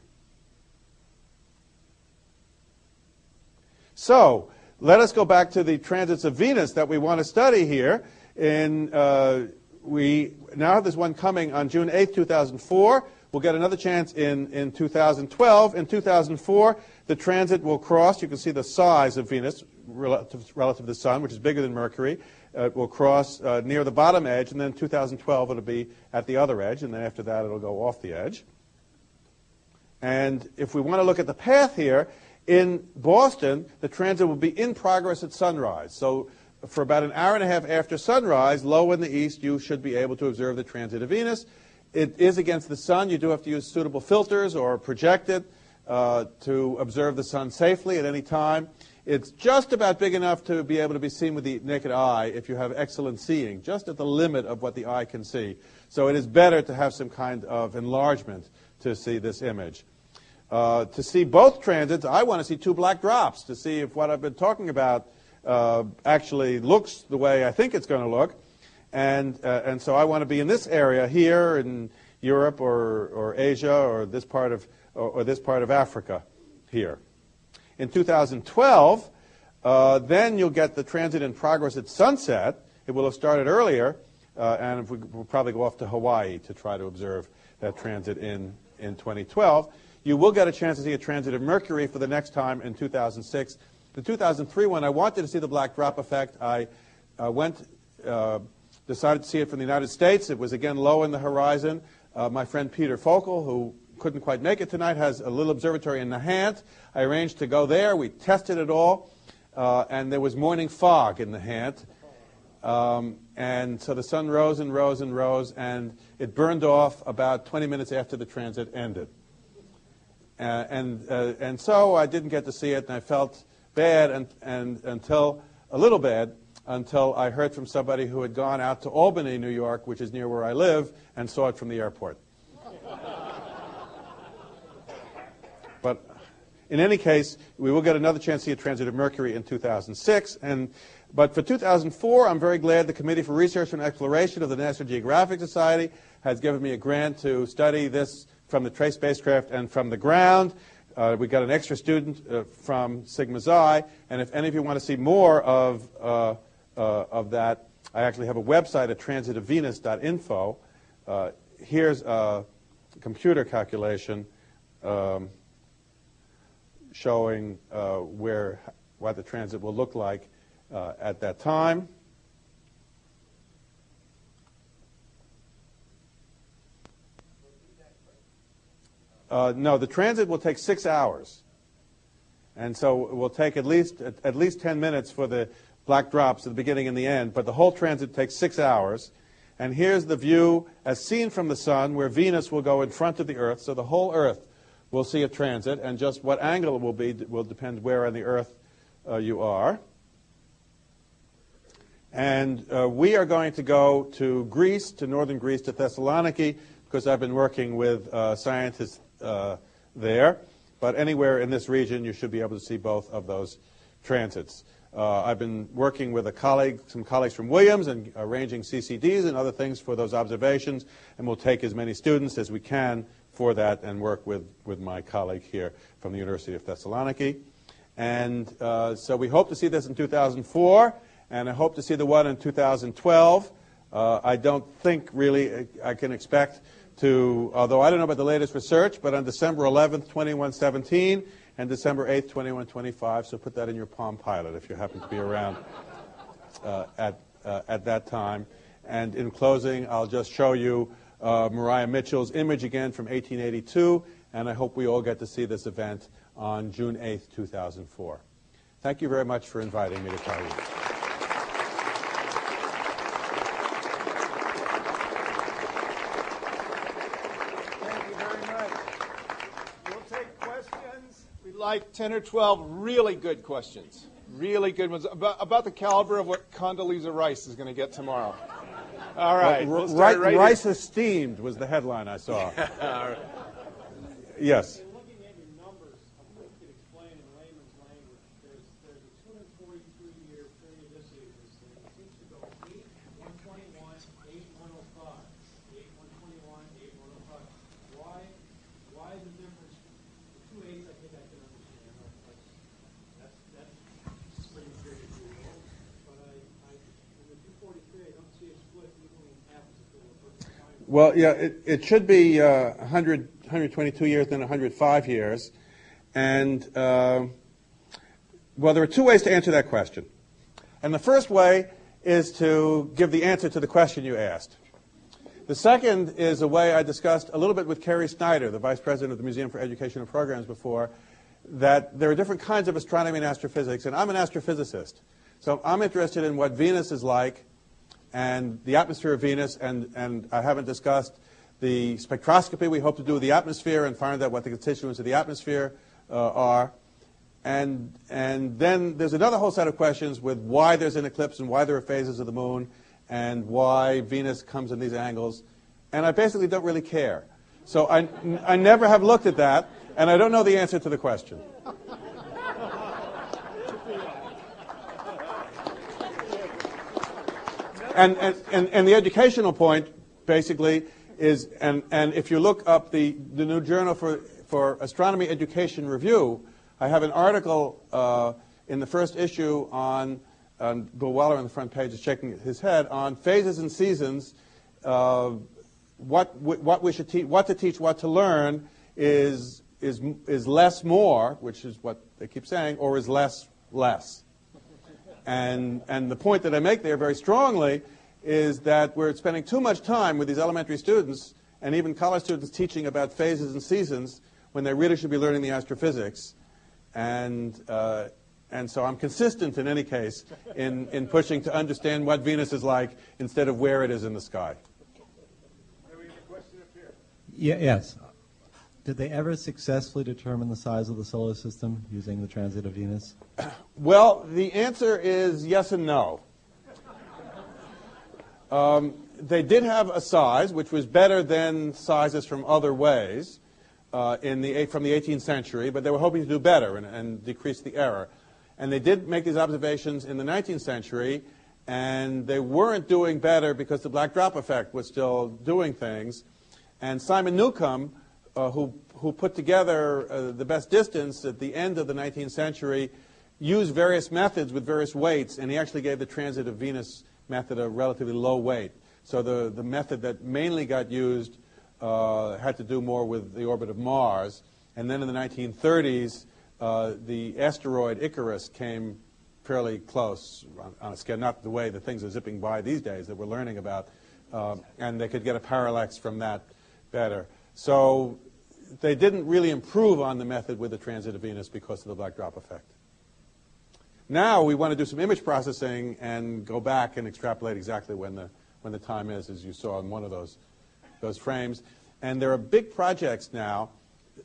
So let us go back to the transits of Venus that we want to study here. We now have this one coming on June 8, 2004. We'll get another chance in 2012. In 2004, the transit will cross. You can see the size of Venus relative to the Sun, which is bigger than Mercury. It will cross near the bottom edge, and then in 2012 it'll be at the other edge, and then after that it'll go off the edge. And if we want to look at the path here, in Boston, the transit will be in progress at sunrise. So for about an hour and a half after sunrise, low in the east, you should be able to observe the transit of Venus. It is against the Sun. You do have to use suitable filters or project it to observe the Sun safely at any time. It's just about big enough to be able to be seen with the naked eye if you have excellent seeing, just at the limit of what the eye can see. So it is better to have some kind of enlargement to see this image. To see both transits, I want to see two black drops to see if what I've been talking about actually looks the way I think it's going to look. And so I want to be in this area here in Europe or Asia or this part of Africa here. In 2012, then you'll get the transit in progress at sunset. It will have started earlier, and we'll probably go off to Hawaii to try to observe that transit in 2012. You will get a chance to see a transit of Mercury for the next time in 2006. The 2003 one, I wanted to see the black drop effect. I decided to see it from the United States. It was again low in the horizon. My friend Peter Focal, who couldn't quite make it tonight, has a little observatory in Nahant. I arranged to go there. We tested it all, and there was morning fog in Nahant. And so the sun rose and rose and rose, and it burned off about 20 minutes after the transit ended. And so I didn't get to see it, and I felt bad until I heard from somebody who had gone out to Albany, New York, which is near where I live, and saw it from the airport. But in any case, we will get another chance to see a transit of Mercury in 2006. But for 2004, I'm very glad the Committee for Research and Exploration of the National Geographic Society has given me a grant to study this from the TRACE spacecraft and from the ground. We got an extra student from Sigma Xi, and if any of you want to see more of that, I actually have a website at transitofvenus.info. Here's a computer calculation showing what the transit will look like at that time. No, the transit will take 6 hours. And so it will take at least 10 minutes for the black drops at the beginning and the end, but the whole transit takes 6 hours. And here's the view as seen from the sun, where Venus will go in front of the Earth, so the whole Earth will see a transit, and just what angle it will be will depend where on the Earth you are. And we are going to go to Greece, to northern Greece, to Thessaloniki, because I've been working with scientists there. But anywhere in this region, you should be able to see both of those transits. I've been working with some colleagues from Williams and arranging CCDs and other things for those observations, and we'll take as many students as we can for that and work with my colleague here from the University of Thessaloniki. And so we hope to see this in 2004, and I hope to see the one in 2012. I don't think really I can expect to, although I don't know about the latest research, but on December 11th, 2117, and December 8th, 2125, so put that in your Palm Pilot if you happen to be around at that time. And in closing, I'll just show you Mariah Mitchell's image again from 1882, and I hope we all get to see this event on June 8th, 2004. Thank you very much for inviting me to tell you. Like 10 or 12 really good questions. Really good ones. About the caliber of what Condoleezza Rice is going to get tomorrow. All right. Well, right Rice esteemed was the headline I saw. Yes. In looking at your numbers, I wonder if you could explain in layman's language. There's a 243-year periodicity of this thing. It seems to go 8, 121, 8, 105. 8, 121, 8, 105. Why the difference? The 2 8s, I think I can understand. That's pretty period. But in the 243, I don't see a split equally in half as if it were perfect time. Well, yeah, it should be 122 years, then 105 years. And, well, there are 2 ways to answer that question. And the first way is to give the answer to the question you asked. The second is a way I discussed a little bit with Kerry Snyder, the Vice President of the Museum for Educational Programs before, that there are different kinds of astronomy and astrophysics, and I'm an astrophysicist. So I'm interested in what Venus is like and the atmosphere of Venus, and I haven't discussed the spectroscopy we hope to do with the atmosphere and find out what the constituents of the atmosphere are. And then there's another whole set of questions with why there's an eclipse and why there are phases of the moon and why Venus comes in these angles. And I basically don't really care. So I never have looked at that, and I don't know the answer to the question. And the educational point, basically, is, and if you look up the new Journal for Astronomy Education Review, I have an article in the first issue on Bill Weller on the front page is shaking his head on phases and seasons. What we should teach, what to teach, what to learn is less more, which is what they keep saying, or is less less. And the point that I make there very strongly is that we're spending too much time with these elementary students and even college students teaching about phases and seasons when they really should be learning the astrophysics. And so I'm consistent in any case in pushing to understand what Venus is like instead of where it is in the sky. We have a question up here. Yes. Did they ever successfully determine the size of the solar system using the transit of Venus? Well, the answer is yes and no. They did have a size which was better than sizes from other ways from the 18th century, but they were hoping to do better and decrease the error. And they did make these observations in the 19th century, and they weren't doing better because the black drop effect was still doing things. And Simon Newcomb, who put together the best distance at the end of the 19th century, used various methods with various weights, and he actually gave the transit of Venus method of relatively low weight. So the method that mainly got used had to do more with the orbit of Mars. And then in the 1930s, the asteroid Icarus came fairly close on a scale, not the way the things are zipping by these days that we're learning about, and they could get a parallax from that better. So they didn't really improve on the method with the transit of Venus because of the black drop effect. Now we want to do some image processing and go back and extrapolate exactly when the time is, as you saw in one of those frames. And there are big projects now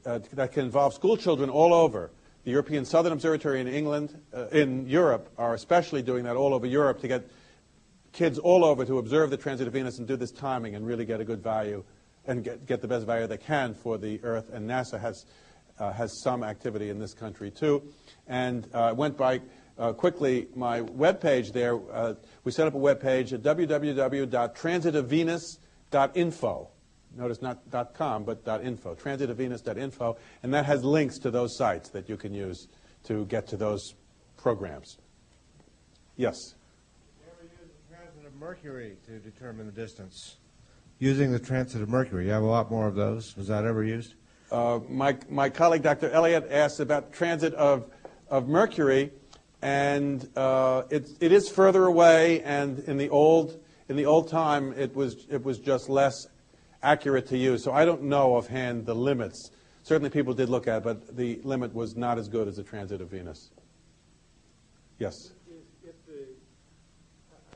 that can involve school children all over. The European Southern Observatory in England, in Europe, are especially doing that all over Europe to get kids all over to observe the transit of Venus and do this timing and really get a good value and get the best value they can for the Earth. And NASA has some activity in this country too. And went by quickly my web page there. We set up a web page at www.transitofvenus.info. Notice not .com, but .info, transitofvenus.info, and that has links to those sites that you can use to get to those programs. Yes? Did you ever use the transit of Mercury to determine the distance? Using the transit of Mercury, you have a lot more of those. Was that ever used? My colleague, Dr. Elliott, asked about transit of Mercury, and it is further away, and in the old time, it was just less accurate to use. So I don't know offhand the limits. Certainly people did look at it, but the limit was not as good as the transit of Venus. Yes? I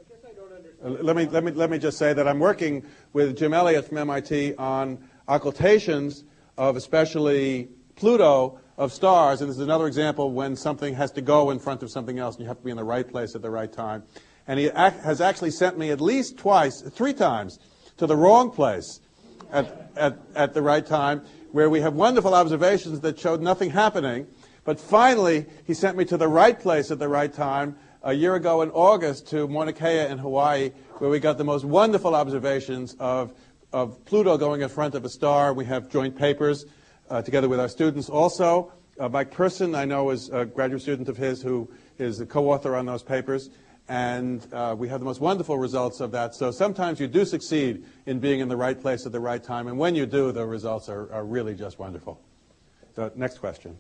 guess I don't understand. Let me just say that I'm working with Jim Elliott from MIT on occultations of especially Pluto of stars, and this is another example when something has to go in front of something else and you have to be in the right place at the right time. And he has actually sent me at least three times to the wrong place at the right time, where we have wonderful observations that showed nothing happening. But finally, he sent me to the right place at the right time a year ago in August to Mauna Kea in Hawaii, where we got the most wonderful observations of Pluto going in front of a star. We have joint papers together with our students also. Mike Person, I know, is a graduate student of his who is a co-author on those papers. And we have the most wonderful results of that. So sometimes you do succeed in being in the right place at the right time. And when you do, the results are really just wonderful. So next question.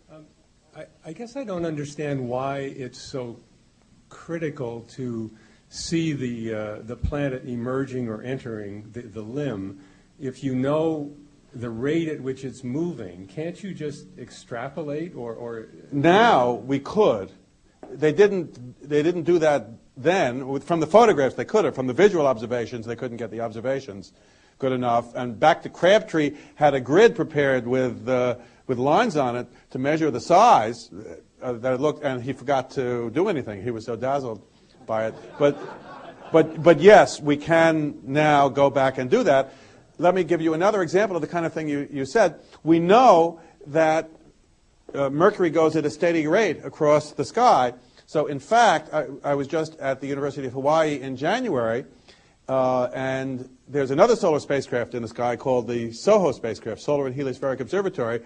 I guess I don't understand why it's so critical to see the planet emerging or entering the limb. If you know the rate at which it's moving, can't you just extrapolate or Now we could. They didn't do that then. From the photographs they could have. From the visual observations they couldn't get the observations good enough. And back to Crabtree had a grid prepared with lines on it to measure the size that it looked, and he forgot to do anything. He was so dazzled by it. But yes, we can now go back and do that. Let me give you another example of the kind of thing you said. We know that Mercury goes at a steady rate across the sky. So in fact, I was just at the University of Hawaii in January, and there's another solar spacecraft in the sky called the SOHO spacecraft, Solar and Heliospheric Observatory,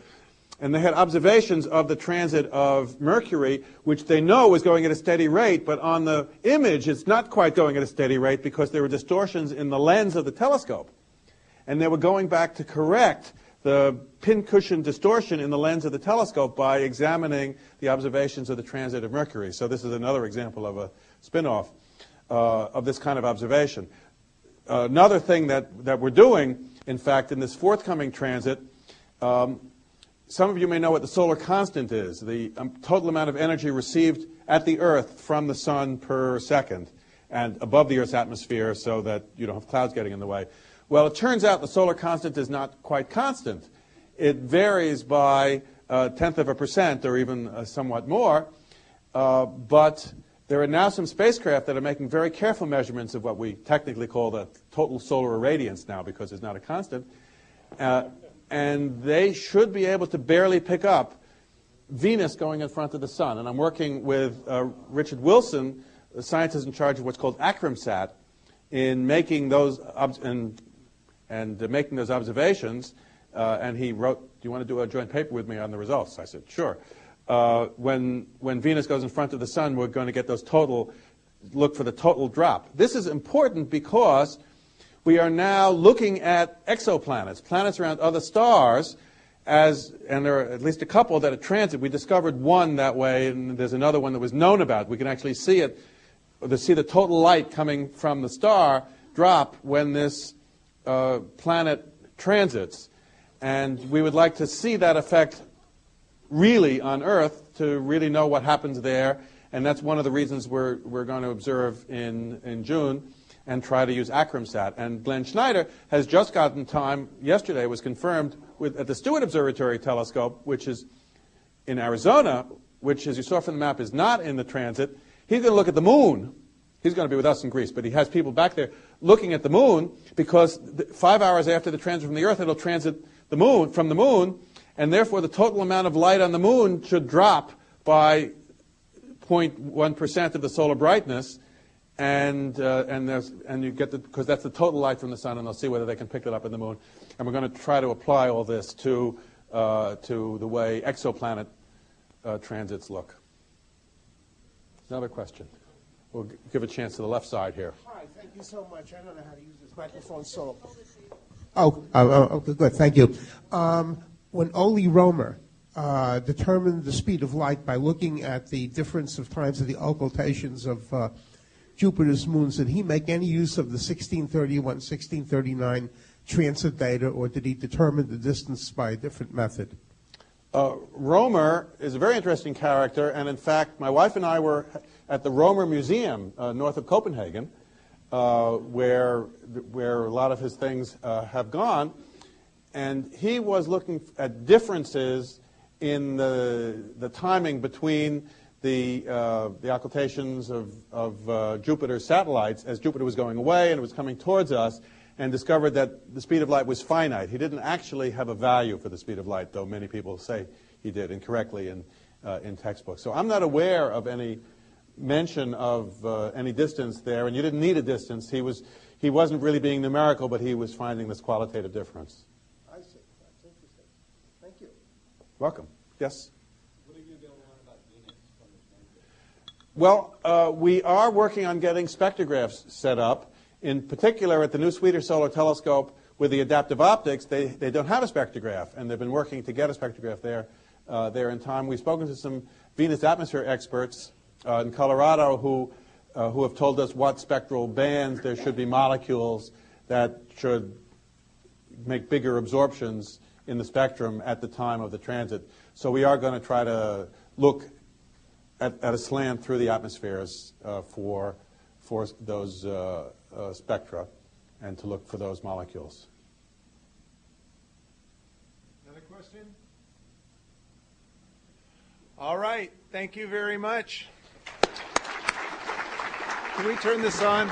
and they had observations of the transit of Mercury, which they know is going at a steady rate, but on the image it's not quite going at a steady rate because there were distortions in the lens of the telescope. And they were going back to correct the pincushion distortion in the lens of the telescope by examining the observations of the transit of Mercury. So this is another example of a spin-off of this kind of observation. Another thing that we're doing, in fact, in this forthcoming transit, some of you may know what the solar constant is, the total amount of energy received at the Earth from the sun per second and above the Earth's atmosphere so that you don't have clouds getting in the way. Well, it turns out the solar constant is not quite constant. It varies by 0.1% or even somewhat more. But there are now some spacecraft that are making very careful measurements of what we technically call the total solar irradiance now, because it's not a constant. And they should be able to barely pick up Venus going in front of the sun. And I'm working with Richard Wilson, the scientist in charge of what's called ACRIMSAT, in making those making those observations. And he wrote, "Do you want to do a joint paper with me on the results?" I said, "Sure." When Venus goes in front of the sun, we're going to get those total look for the total drop. This is important because we are now looking at exoplanets, planets around other stars, and there are at least a couple that are transit. We discovered one that way, and there's another one that was known about. We can actually see it, see the total light coming from the star drop when this planet transits. And we would like to see that effect really on Earth to really know what happens there. And that's one of the reasons we're going to observe in June and try to use AcromSat. And Glenn Schneider has just gotten time, yesterday was confirmed, at the Stewart Observatory telescope, which is in Arizona, which, as you saw from the map, is not in the transit. He's going to look at the moon. He's going to be with us in Greece, but he has people back there looking at the moon because 5 hours after the transit from the Earth, it'll transit the moon, from the moon, and therefore the total amount of light on the moon should drop by 0.1% of the solar brightness. And you get because that's the total light from the sun, and they'll see whether they can pick it up in the moon. And we're going to try to apply all this to the way exoplanet transits look. Another question. We'll give a chance to the left side here. Hi, thank you so much. I don't know how to use this microphone, so. Okay, good. Thank you. When Ole Romer determined the speed of light by looking at the difference of times of the occultations of Jupiter's moons, did he make any use of the 1631, 1639 transit data, or did he determine the distance by a different method? Romer is a very interesting character, and in fact, my wife and I were at the Romer Museum north of Copenhagen, where a lot of his things have gone, and he was looking at differences in the timing between the occultations of Jupiter's satellites as Jupiter was going away and it was coming towards us, and discovered that the speed of light was finite. He didn't actually have a value for the speed of light, though many people say he did incorrectly in textbooks. So I'm not aware of any mention of any distance there, and you didn't need a distance. He wasn't really being numerical, but he was finding this qualitative difference. I see. That's interesting. Thank you. Welcome. Yes? What are you going to be able to learn about Venus from the transit? Well, we are working on getting spectrographs set up. In particular, at the New Swedish Solar Telescope, with the adaptive optics, they don't have a spectrograph, and they've been working to get a spectrograph there in time. We've spoken to some Venus atmosphere experts in Colorado who have told us what spectral bands there should be molecules that should make bigger absorptions in the spectrum at the time of the transit. So we are going to try to look at a slant through the atmospheres for those spectra and to look for those molecules. Another question? All right. Thank you very much. Can we turn this on?